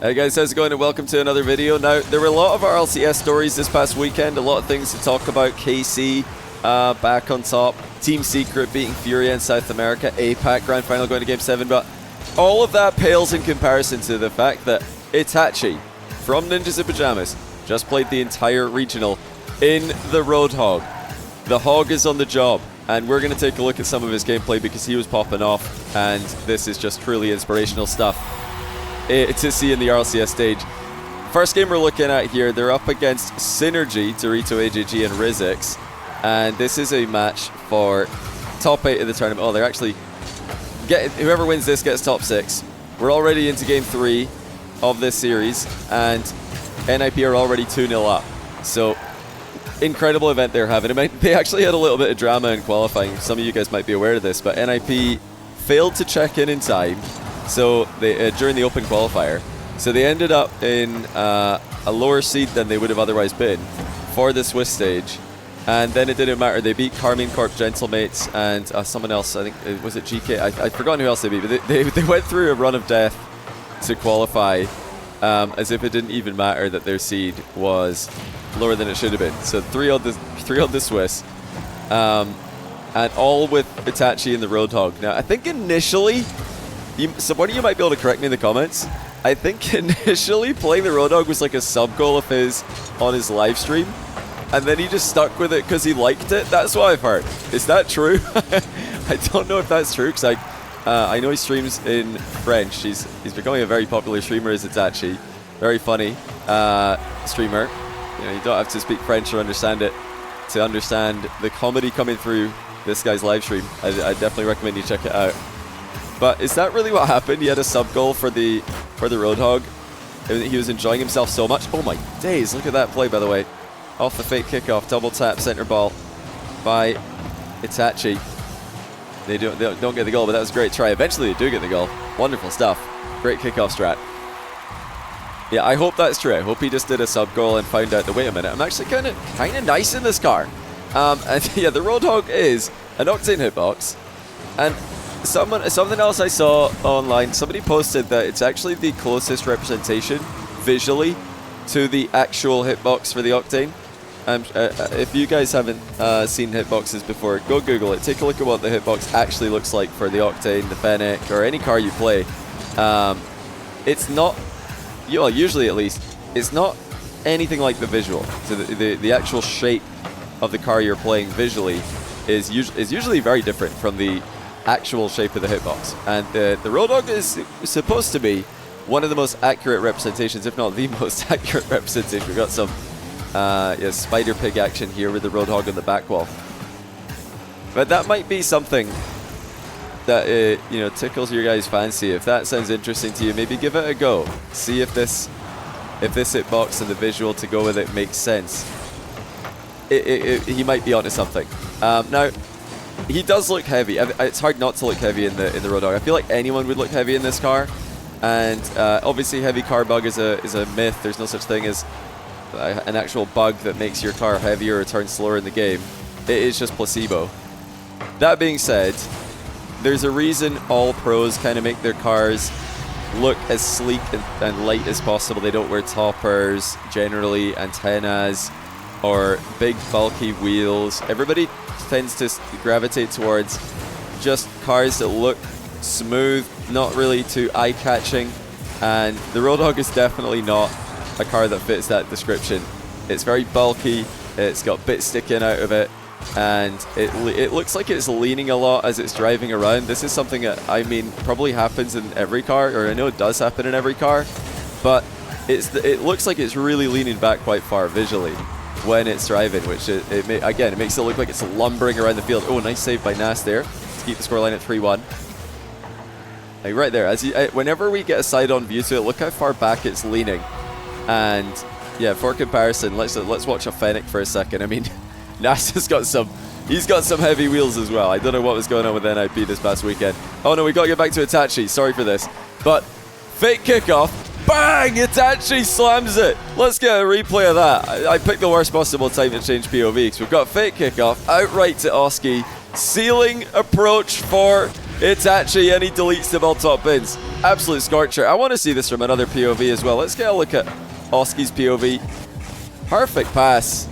Hey guys, how's it going and welcome to another video. Now, there were a lot of RLCS stories this past weekend, a lot of things to talk about. KC back on top, Team Secret beating Furia in South America, APAC Grand Final going to Game 7, but all of that pales in comparison to the fact that Itachi from Ninjas in Pajamas just played the entire regional in the Roadhog. The Hog is on the job, and we're going to take a look at some of his gameplay because he was popping off, and this is just truly inspirational stuff to see in the RLCS stage. First game we're looking at here, they're up against Synergy, Dorito, AJG, and Rizix, and this is a match for top 8 of the tournament. Oh, they're actually whoever wins this gets top 6. We're already into game 3 of this series, and NIP are already 2-0 up. So incredible event they're having. They actually had a little bit of drama in qualifying. Some of you guys might be aware of this, but NIP failed to check in time. So they during the open qualifier, so they ended up in a lower seed than they would have otherwise been for the Swiss stage, and then it didn't matter. They beat Carmine Corp Gentlemates and someone else. I think was it GK. I'd forgotten who else they beat, but they went through a run of death to qualify, as if it didn't even matter that their seed was lower than it should have been. So three on the Swiss, and all with Itachi in the Roadhog. Now I think initially. So one of you might be able to correct me in the comments. I think initially playing the Roadhog was like a sub goal of his on his live stream, and then he just stuck with it because he liked it. That's what I've heard. Is that true? I don't know if that's true because I know he streams in French. He's becoming a very popular streamer as Itachi. Very funny streamer. You know, you don't have to speak French or understand it to understand the comedy coming through this guy's live stream. I definitely recommend you check it out. But is that really what happened? He had a sub goal for the Roadhog. He was enjoying himself so much. Oh my days! Look at that play, by the way. Off the fake kickoff, double tap center ball by Itachi. They don't get the goal, but that was a great try. Eventually, they do get the goal. Wonderful stuff. Great kickoff strat. Yeah, I hope that's true. I hope he just did a sub goal and found out that, wait a minute, I'm actually kind of nice in this car. And yeah, the Roadhog is an Octane hitbox, and something else I saw online, somebody posted that it's actually the closest representation visually to the actual hitbox for the Octane. If you guys haven't seen hitboxes before, go Google it. Take a look at what the hitbox actually looks like for the Octane, the Fennec, or any car you play. It's not, well, usually at least, it's not anything like the visual. So the actual shape of the car you're playing visually is usually very different from the actual shape of the hitbox, and the Roadhog is supposed to be one of the most accurate representations, if not the most accurate representation. We've got some spider pig action here with the Roadhog on the back wall, but that might be something that tickles your guys' fancy. If that sounds interesting to you, maybe give it a go. See if this hitbox and the visual to go with it makes sense. He might be onto something. Now. He does look heavy. It's hard not to look heavy in the Roadhog. I feel like anyone would look heavy in this car, and obviously heavy car bug is a myth. There's no such thing as an actual bug that makes your car heavier or turn slower in the game. It is just placebo. That being said, there's a reason all pros kind of make their cars look as sleek and light as possible. They don't wear toppers, generally antennas, or big bulky wheels. Everybody tends to gravitate towards just cars that look smooth, not really too eye-catching, and the Roadhog is definitely not a car that fits that description. It's very bulky, it's got bits sticking out of it, and it looks like it's leaning a lot as it's driving around. This is something that, probably happens in every car, or I know it does happen in every car, but it looks like it's really leaning back quite far visually when it's driving, which it makes it look like it's lumbering around the field. Oh, nice save by Nas there to keep the scoreline at 3-1. Like right there, whenever we get a side-on view to it, look how far back it's leaning. And yeah, for comparison, let's watch a Fennec for a second. I mean, Nas has got some heavy wheels as well. I don't know what was going on with NIP this past weekend. Oh no, we got to get back to Itachi. Sorry for this, but fake kickoff. Bang! Itachi slams it. Let's get a replay of that. I picked the worst possible time to change POV because we've got fake kickoff outright to Oski, sealing approach for Itachi, and he deletes the ball top bins. Absolute scorcher. I want to see this from another POV as well. Let's get a look at Oski's POV. Perfect pass.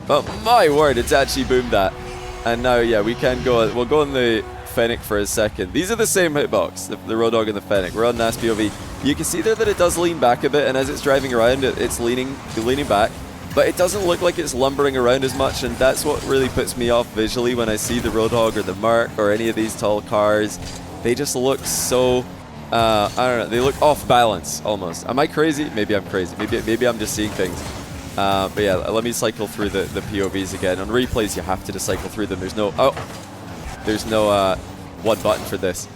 But my word, Itachi boomed that. And now, yeah, we can go. We'll go on the Fennec for a second. These are the same hitbox, the Roadhog and the Fennec. We're on NAS POV. You can see there that it does lean back a bit, and as it's driving around, it's leaning back. But it doesn't look like it's lumbering around as much, and that's what really puts me off visually when I see the Roadhog or the Merc or any of these tall cars. They just look so, I don't know, they look off balance almost. Am I crazy? Maybe I'm crazy. Maybe I'm just seeing things. But yeah, let me cycle through the POVs again. On replays, you have to just cycle through them. There's no one button for this.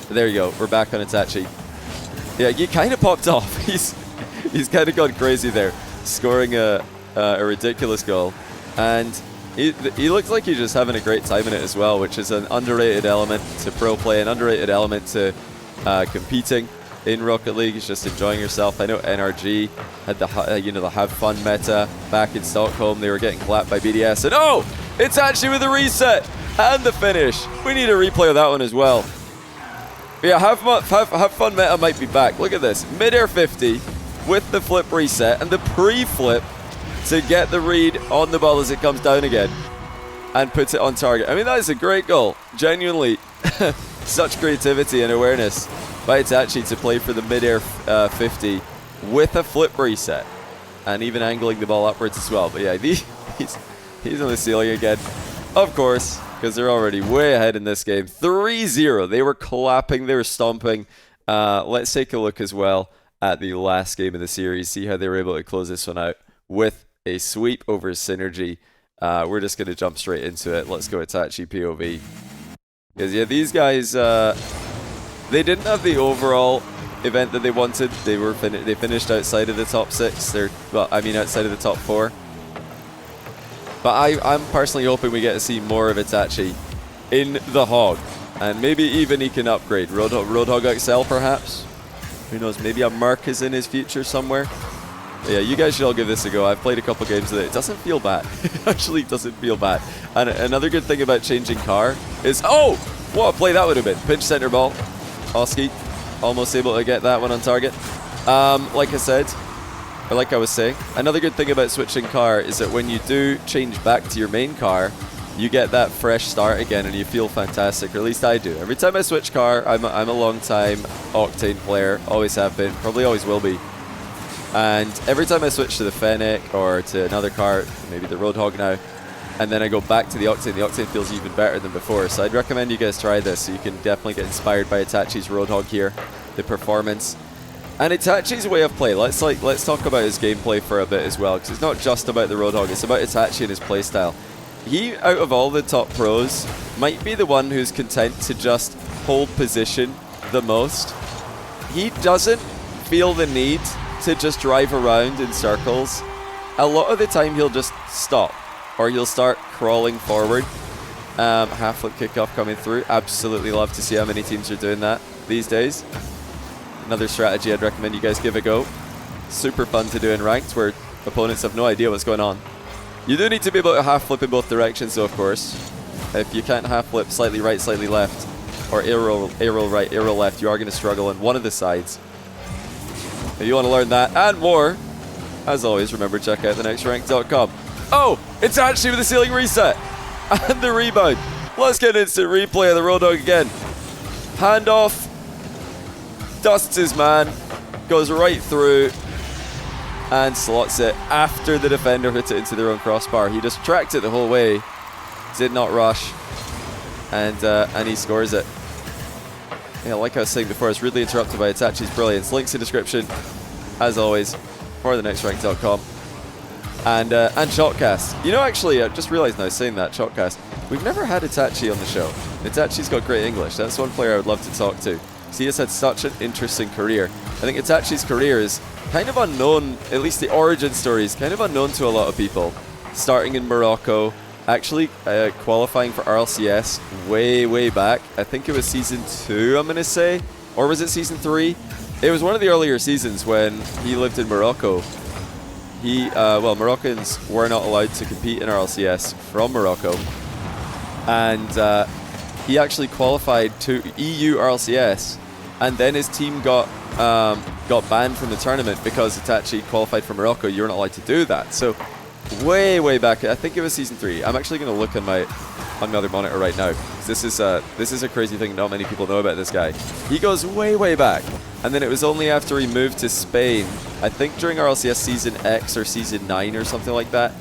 There you go. We're back on Itachi. Yeah, he kind of popped off. He's kind of gone crazy there, scoring a ridiculous goal, and he looks like he's just having a great time in it as well, which is an underrated element to pro play, an underrated element to competing in Rocket League. He's just enjoying yourself. I know NRG had the the have fun meta back in Stockholm. They were getting clapped by BDS, and oh, it's actually with the reset and the finish. We need a replay of that one as well. Yeah, have fun meta might be back. Look at this, mid-air 50 with the flip reset and the pre-flip to get the read on the ball as it comes down again and puts it on target. I mean, that is a great goal. Genuinely, such creativity and awareness by Itachi to play for the mid-air 50 with a flip reset and even angling the ball upwards as well. But yeah, he's on the ceiling again, of course, because they're already way ahead in this game. 3-0. They were clapping, they were stomping. Let's take a look as well at the last game of the series, see how they were able to close this one out with a sweep over Synergy. We're just going to jump straight into it. Let's go Itachi POV. Because yeah, these guys, they didn't have the overall event that they wanted. They finished outside of the top 6. Outside of the top 4. But I'm personally hoping we get to see more of Itachi in the Hog. And maybe even he can upgrade. Roadhog XL perhaps? Who knows, maybe a Merc is in his future somewhere. But yeah, you guys should all give this a go. I've played a couple games with it. It doesn't feel bad. It actually doesn't feel bad. And another good thing about changing car is, oh, what a play that would have been. Pinch center ball. Oski almost able to get that one on target. Like I was saying, another good thing about switching car is that when you do change back to your main car, you get that fresh start again and you feel fantastic, or at least I do. Every time I switch car, I'm a long time Octane player, always have been, probably always will be. And every time I switch to the Fennec or to another car, maybe the Roadhog now, and then I go back to the Octane feels even better than before. So I'd recommend you guys try this, so you can definitely get inspired by Itachi's Roadhog here, the performance. And Itachi's way of play, let's talk about his gameplay for a bit as well, because it's not just about the Roadhog, it's about Itachi and his playstyle. He, out of all the top pros, might be the one who's content to just hold position the most. He doesn't feel the need to just drive around in circles. A lot of the time he'll just stop, or he'll start crawling forward. Half flip kickoff coming through. Absolutely love to see how many teams are doing that these days. Another strategy I'd recommend you guys give a go. Super fun to do in ranked where opponents have no idea what's going on. You do need to be able to half flip in both directions though, of course. If you can't half flip slightly right, slightly left, or arrow right, arrow left, you are going to struggle on one of the sides. If you want to learn that and more, as always, remember, check out thenextrank.com. Oh, it's actually with the ceiling reset and the rebound. Let's get an instant replay of the Roadhog again. Handoff, dusts his man, goes right through and slots it after the defender hits it into their own crossbar. He just tracked it the whole way, did not rush, and he scores it. Yeah, like I was saying before, it's really interrupted by Itachi's brilliance. Links in description, as always, for thenextrank.com. And Shotcast. You know, actually, I just realized now saying that, Shotcast, we've never had Itachi on the show. Itachi's got great English. That's one player I would love to talk to. He has had such an interesting career. I think Itachi's career is kind of unknown, at least the origin story is kind of unknown to a lot of people. Starting in Morocco, actually qualifying for RLCS way back. I think it was season 2, I'm going to say. Or was it season 3? It was one of the earlier seasons when he lived in Morocco. Moroccans were not allowed to compete in RLCS from Morocco. And he actually qualified to EU RLCS, and then his team got banned from the tournament because Itachi qualified for Morocco. You're not allowed to do that. So way back, I think it was season 3. I'm actually going to look on my other monitor right now. This is a crazy thing not many people know about this guy. He goes way back, and then it was only after he moved to Spain, I think during RLCS season X or season 9 or something like that,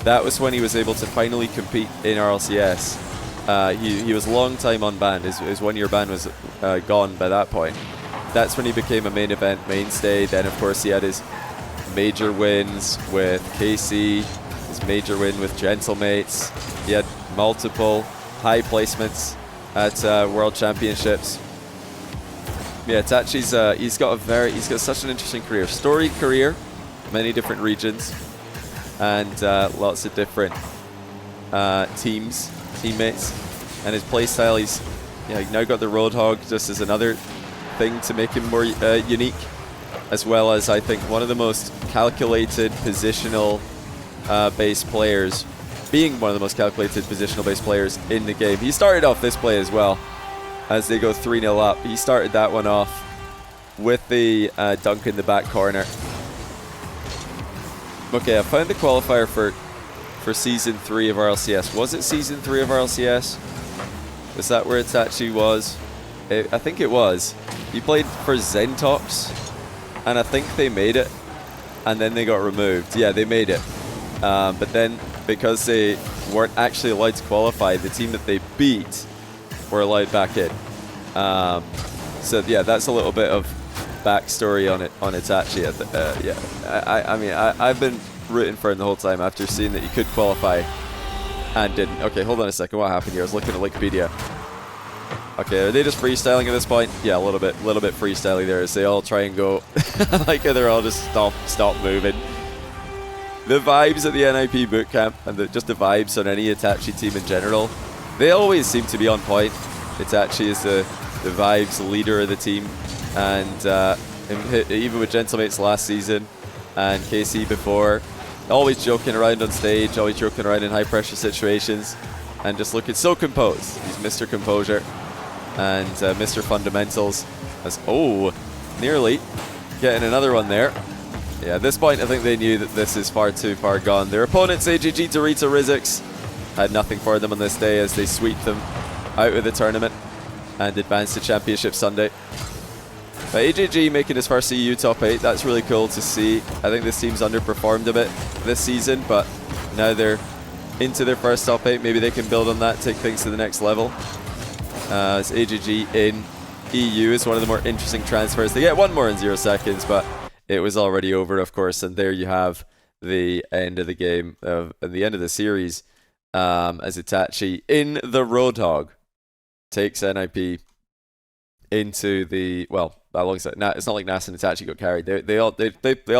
that was when he was able to finally compete in RLCS. He was long time unbanned. His 1 year ban was gone by that point. That's when he became a main event mainstay. Then of course he had his major wins with KC, his major win with Gentlemates. He had multiple high placements at World Championships. Yeah, Itachi's he's got such an interesting career, storied career, many different regions, and lots of different teammates, and his playstyle. He's now got the Roadhog just as another thing to make him more unique, as well as I think one of the most calculated positional based players, being one of the most calculated positional based players in the game. He started off this play as well, as they go 3-0 up. He started that one off with the dunk in the back corner. Okay, I found the qualifier for season 3 of RLCS. Was it season 3 of RLCS? Was that where Itachi was? I think it was. He played for Zentox, and I think they made it, and then they got removed. Yeah, they made it. But then, because they weren't actually allowed to qualify, the team that they beat were allowed back in. So yeah, that's a little bit of backstory on Itachi. I mean, I've been rooting for him the whole time after seeing that he could qualify and didn't. Okay, hold on a second. What happened here? I was looking at Wikipedia. Okay, are they just freestyling at this point? Yeah, a little bit freestyling there as they all try and go like they're all just stop moving. The vibes at the NIP bootcamp and just the vibes on any Itachi team in general, they always seem to be on point. Itachi is the vibes leader of the team, and even with Gentlemates last season and KC before, always joking around on stage, always joking around in high pressure situations, and just looking so composed. He's Mr. Composure and Mr. Fundamentals. Nearly getting another one there. Yeah, at this point I think they knew that this is far too far gone. Their opponents, AGG Dorito Rizix, had nothing for them on this day as they sweep them out of the tournament and advance to Championship Sunday. But AGG making his first EU top 8, that's really cool to see. I think this team's underperformed a bit this season, but now they're into their first top 8. Maybe they can build on that, take things to the next level. As AGG in EU is one of the more interesting transfers. They get one more in 0 seconds, but it was already over, of course, and there you have the end of the game, and the end of the series, as Itachi in the Roadhog takes NIP into the, well, alongside, it's not like Nas and Itachi got carried. They all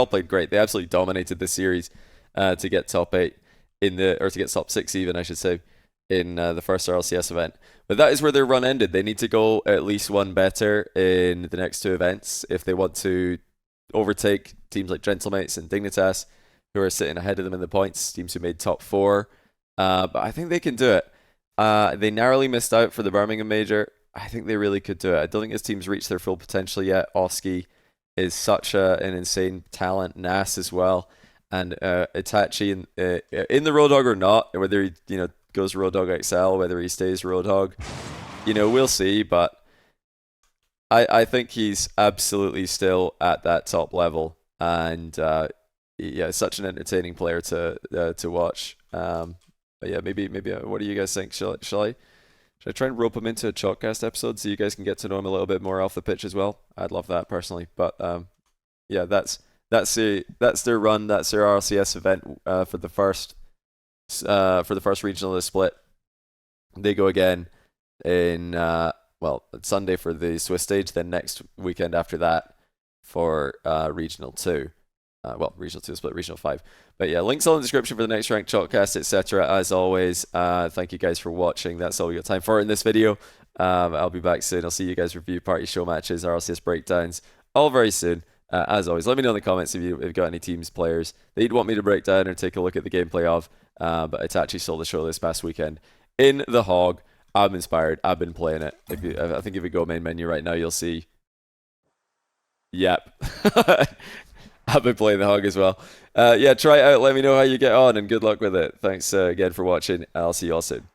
played great. They absolutely dominated this series to get top 8 or to get top 6 even, I should say, in the first RLCS event. But that is where their run ended. They need to go at least one better in the next 2 events if they want to overtake teams like Gentlemates and Dignitas, who are sitting ahead of them in the points, teams who made top 4. But I think they can do it. They narrowly missed out for the Birmingham Major. I think they really could do it. I don't think his team's reached their full potential yet. Oski is such an insane talent. Nas as well. And Itachi in the Roadhog or not, whether he goes Roadhog XL, whether he stays Roadhog, we'll see. But I think he's absolutely still at that top level, and such an entertaining player to watch. But yeah, maybe. What do you guys think? Shall I try and rope him into a Chalkcast episode so you guys can get to know him a little bit more off the pitch as well? I'd love that personally. But yeah, that's their run. That's their RLCS event for the first regional of the split. They go again in Sunday for the Swiss stage, then next weekend after that for Regional 2. Regional 2 split, Regional 5. But yeah, links all in the description for the next ranked Chalkcast, etc. As always, thank you guys for watching. That's all we got time for in this video. I'll be back soon. I'll see you guys review party show matches, RLCS breakdowns, all very soon. As always, let me know in the comments if you've got any teams, players that you'd want me to break down or take a look at the gameplay of. But Itachi stole the show this past weekend in the Hog. I'm inspired. I've been playing it. I think if you go main menu right now, you'll see. Yep. I've been playing the hog as well. Yeah, try it out. Let me know how you get on, and good luck with it. Thanks again for watching. I'll see you all soon.